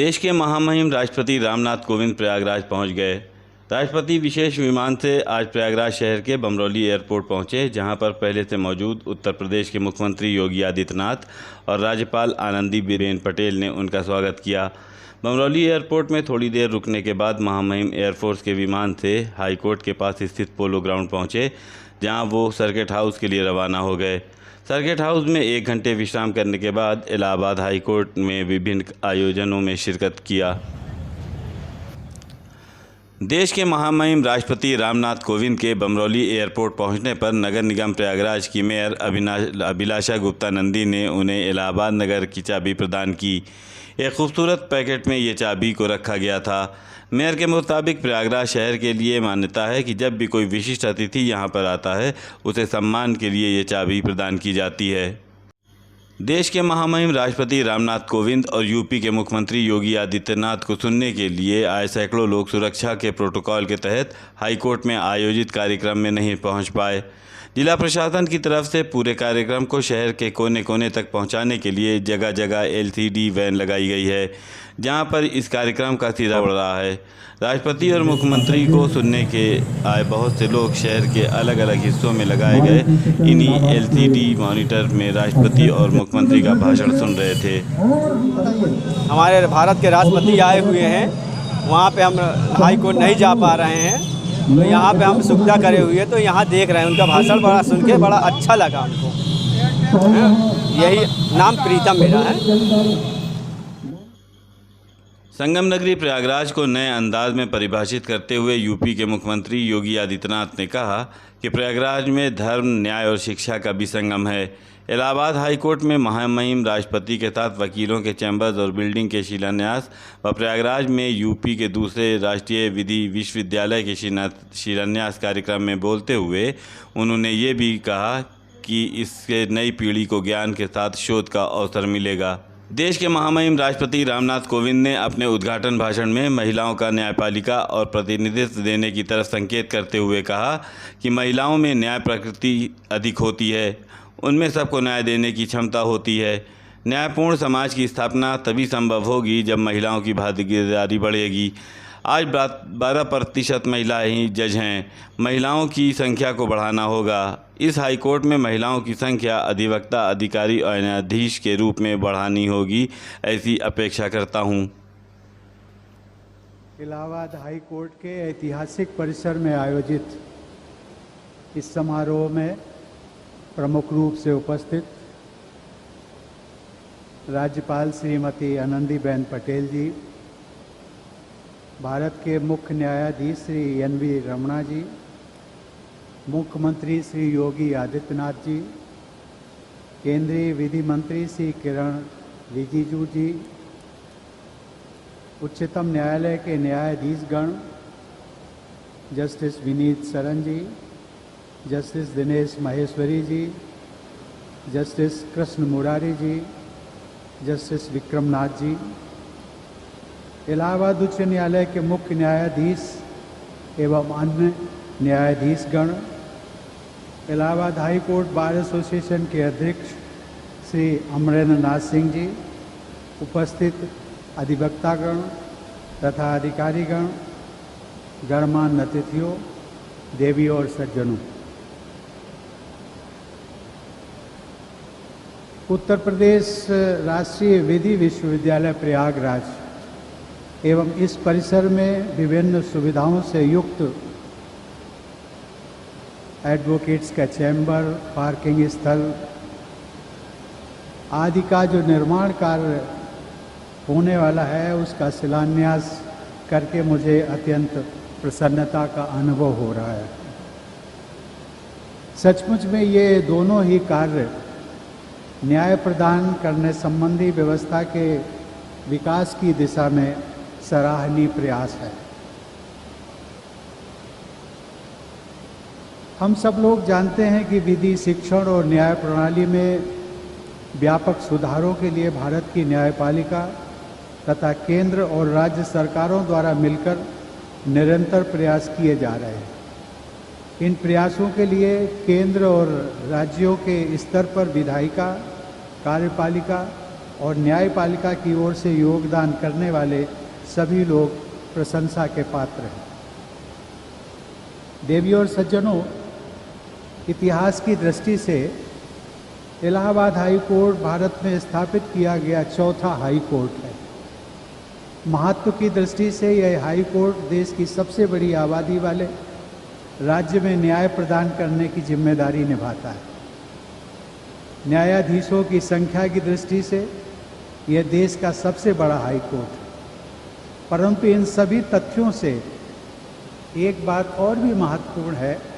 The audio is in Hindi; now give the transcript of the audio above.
देश के महामहिम राष्ट्रपति रामनाथ कोविंद प्रयागराज पहुंच गए। राष्ट्रपति विशेष विमान से आज प्रयागराज शहर के बमरौली एयरपोर्ट पहुंचे, जहां पर पहले से मौजूद उत्तर प्रदेश के मुख्यमंत्री योगी आदित्यनाथ और राज्यपाल आनंदीबेन पटेल ने उनका स्वागत किया। बमरौली एयरपोर्ट में थोड़ी देर रुकने के बाद महामहिम एयरफोर्स के विमान से हाईकोर्ट के पास स्थित पोलो ग्राउंड पहुंचे, जहां वो सर्किट हाउस के लिए रवाना हो गए। सर्किट हाउस में 1 घंटे विश्राम करने के बाद इलाहाबाद हाई कोर्ट में विभिन्न आयोजनों में शिरकत किया। देश के महामहिम राष्ट्रपति रामनाथ कोविंद के बमरौली एयरपोर्ट पहुंचने पर नगर निगम प्रयागराज की मेयर अभिलाषा गुप्ता नंदी ने उन्हें इलाहाबाद नगर की चाबी प्रदान की। एक खूबसूरत पैकेट में ये चाबी को रखा गया था। मेयर के मुताबिक प्रयागराज शहर के लिए मान्यता है कि जब भी कोई विशिष्ट अतिथि यहां पर आता है, उसे सम्मान के लिए ये चाबी प्रदान की जाती है। देश के महामहिम राष्ट्रपति रामनाथ कोविंद और यूपी के मुख्यमंत्री योगी आदित्यनाथ को सुनने के लिए आए सैकड़ों लोग सुरक्षा के प्रोटोकॉल के तहत हाईकोर्ट में आयोजित कार्यक्रम में नहीं पहुंच पाए। जिला प्रशासन की तरफ से पूरे कार्यक्रम को शहर के कोने कोने तक पहुंचाने के लिए जगह जगह LCD वैन लगाई गई है, जहां पर इस कार्यक्रम का सिरा बढ़ रहा है। राष्ट्रपति और मुख्यमंत्री को सुनने के आए बहुत से लोग शहर के अलग अलग हिस्सों में लगाए गए इन्हीं LCD मॉनिटर में राष्ट्रपति और मुख्यमंत्री का भाषण सुन रहे थे। हमारे भारत के राष्ट्रपति आए हुए हैं, वहाँ पे हम हाई कोर्ट नहीं जा पा रहे हैं, तो यहाँ पे हम सुविधा करे हुए हैं, तो यहाँ देख रहे हैं। उनका भाषण बड़ा सुन के बड़ा अच्छा लगा हमको। यही नाम प्रीतम मेरा है। संगम नगरी प्रयागराज को नए अंदाज में परिभाषित करते हुए यूपी के मुख्यमंत्री योगी आदित्यनाथ ने कहा कि प्रयागराज में धर्म, न्याय और शिक्षा का भी संगम है। इलाहाबाद हाई कोर्ट में महामहिम राष्ट्रपति के साथ वकीलों के चैम्बर्स और बिल्डिंग के शिलान्यास व प्रयागराज में यूपी के दूसरे राष्ट्रीय विधि विश्वविद्यालय के शिलान्यास कार्यक्रम में बोलते हुए उन्होंने ये भी कहा कि इससे नई पीढ़ी को ज्ञान के साथ शोध का अवसर मिलेगा। देश के महामहिम राष्ट्रपति रामनाथ कोविंद ने अपने उद्घाटन भाषण में महिलाओं का न्यायपालिका और प्रतिनिधित्व देने की तरफ संकेत करते हुए कहा कि महिलाओं में न्याय प्रकृति अधिक होती है, उनमें सबको न्याय देने की क्षमता होती है। न्यायपूर्ण समाज की स्थापना तभी संभव होगी जब महिलाओं की भागीदारी बढ़ेगी। आज 12% महिलाएं ही जज हैं। महिलाओं की संख्या को बढ़ाना होगा। इस हाई कोर्ट में महिलाओं की संख्या अधिवक्ता, अधिकारी और न्यायाधीश के रूप में बढ़ानी होगी, ऐसी अपेक्षा करता हूं। इलाहाबाद हाई कोर्ट के ऐतिहासिक परिसर में आयोजित इस समारोह में प्रमुख रूप से उपस्थित राज्यपाल श्रीमती आनंदीबेन पटेल जी, भारत के मुख्य न्यायाधीश श्री NV रमणा जी, मुख्यमंत्री श्री योगी आदित्यनाथ जी, केंद्रीय विधि मंत्री श्री किरण रिजिजू जी, उच्चतम न्यायालय के न्यायाधीशगण justice Vineet Saran ji, justice Dinesh Maheshwari ji, justice Krishna Murari ji, justice Vikramnath ji, Allahabad उच्च न्यायालय के मुख्य न्यायाधीश एवं अन्य न्यायाधीशगण, Allahabad high court bar association के अध्यक्ष श्री अमरेंद्र नाथ सिंह जी, उपस्थित अधिवक्तागण तथा अधिकारीगण, गणमान्य अतिथियों, देवी और सज्जनों, उत्तर प्रदेश राष्ट्रीय विधि विश्वविद्यालय प्रयागराज एवं इस परिसर में विभिन्न सुविधाओं से युक्त एडवोकेट्स का चैम्बर, पार्किंग स्थल आदि का जो निर्माण कार्य होने वाला है, उसका शिलान्यास करके मुझे अत्यंत प्रसन्नता का अनुभव हो रहा है। सचमुच में ये दोनों ही कार्य न्याय प्रदान करने संबंधी व्यवस्था के विकास की दिशा में सराहनीय प्रयास है। हम सब लोग जानते हैं कि विधि, शिक्षण और न्याय प्रणाली में व्यापक सुधारों के लिए भारत की न्यायपालिका तथा केंद्र और राज्य सरकारों द्वारा मिलकर निरंतर प्रयास किए जा रहे हैं। इन प्रयासों के लिए केंद्र और राज्यों के स्तर पर विधायिका, कार्यपालिका और न्यायपालिका की ओर से योगदान करने वाले सभी लोग प्रशंसा के पात्र हैं। देवियों और सज्जनों, इतिहास की दृष्टि से इलाहाबाद हाई कोर्ट भारत में स्थापित किया गया चौथा हाई कोर्ट है। महत्व की दृष्टि से यह हाई कोर्ट देश की सबसे बड़ी आबादी वाले राज्य में न्याय प्रदान करने की जिम्मेदारी निभाता है। न्यायाधीशों की संख्या की दृष्टि से यह देश का सबसे बड़ा हाई कोर्ट है। परंतु इन सभी तथ्यों से एक बात और भी महत्वपूर्ण है